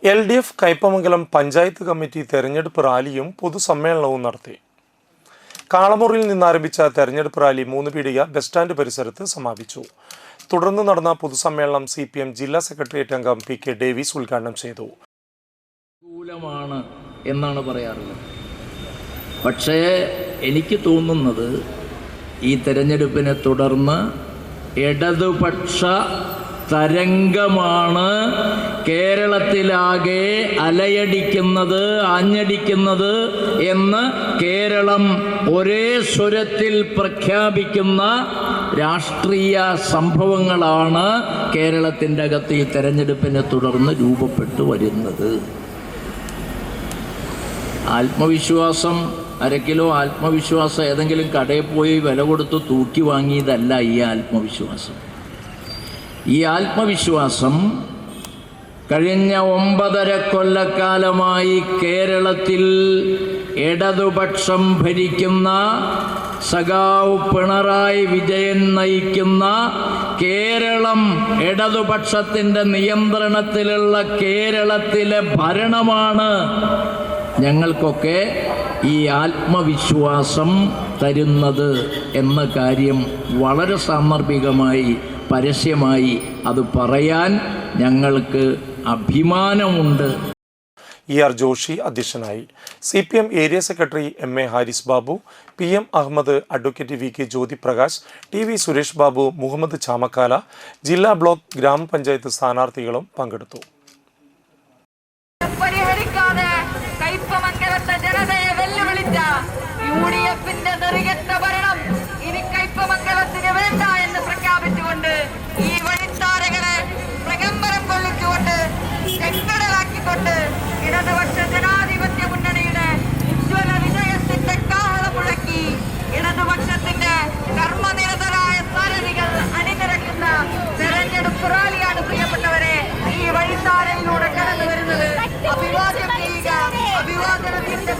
LDF Kaipamangalam panchayat committee തെരഞ്ഞെടുപ്പ് റാലിയും പൊതുസമ്മേളനവും നടത്തി. കാളമുറിയിൽ നിന്നാരംഭിച്ച തെരഞ്ഞെടുപ്പ് റാലി 3 പീടിക ബസ് സ്റ്റാൻഡ് പരിസരത്ത് സമാപിച്ചു. തുടർന്ന് നടന്ന പൊതുസമ്മേളനം CPM ജില്ലാ സെക്രട്ടേറിയറ്റ് അംഗം PK ഡേവിസ് ഉദ്ഘാടനം ചെയ്തു. അനുകൂലമാണ് എന്നാണ് പറയാറുള്ളത്. പക്ഷേ എനിക്ക് തോന്നുന്നത് ഈ തെരഞ്ഞെടുപ്പിനെ തുടർന്ന് ഇടതുപക്ഷ തരംഗമാണ് കേരളത്തിലാകെ അലയടിക്കുന്നത്, ആഞ്ഞടിക്കുന്നത് എന്ന് കേരളം ഒരേ സ്വരത്തിൽ പ്രഖ്യാപിക്കുന്ന രാഷ്ട്രീയ സംഭവങ്ങളാണ് കേരളത്തിൻ്റെ അകത്ത് ഈ തെരഞ്ഞെടുപ്പിനെ തുടർന്ന് രൂപപ്പെട്ടു വരുന്നത്. ആത്മവിശ്വാസം, 1/2 കിലോ ആത്മവിശ്വാസം ഏതെങ്കിലും കടയിൽ പോയി വില കൊടുത്ത് തൂക്കി വാങ്ങിയതല്ല ഈ ആത്മവിശ്വാസം. ഈ ആത്മവിശ്വാസം കഴിഞ്ഞ 9.5 കൊല്ലക്കാലമായി കേരളത്തിൽ ഇടതുപക്ഷം ഭരിക്കുന്ന സഖാവ് പിണറായി വിജയൻ നയിക്കുന്ന കേരളം, ഇടതുപക്ഷത്തിൻ്റെ നിയന്ത്രണത്തിലുള്ള കേരളത്തിലെ ഭരണമാണ് ഞങ്ങൾക്കൊക്കെ ഈ ആത്മവിശ്വാസം തരുന്നത് എന്ന കാര്യം വളരെ സാന്ദർഭികമായി പരസ്യമായി അത് പറയാൻ ഞങ്ങൾക്ക് അഭിമാനമുണ്ട്. ER ജോഷി അധ്യക്ഷനായി. CPM area secretary MA Haris Babu, PM Ahammed, advocate VK Jyothi Prakash, TV Suresh Babu, Muhammad Chamakkala, ജില്ലാ ബ്ലോക്ക് ഗ്രാമപഞ്ചായത്ത് സ്ഥാനാർത്ഥികളും പങ്കെടുത്തു. ഇടതുപക്ഷ ജനാധിപത്യ മുന്നണിയുടെ ഉജ്ജ്വല വിജയത്തിന്റെ കാഹളമുഴക്കി ഇടതുപക്ഷത്തിന്റെ കർമ്മനിരതരായ സാരഥികൾ അണിനിരക്കുന്ന തെരഞ്ഞെടുപ്പ് റാലിയാണ് പ്രിയപ്പെട്ടവരെ ഈ വഴിത്താരയിലൂടെ കടന്നു വരുന്നത്. അഭിവാദ്യം ചെയ്യുക, അഭിവാദനത്തിന്റെ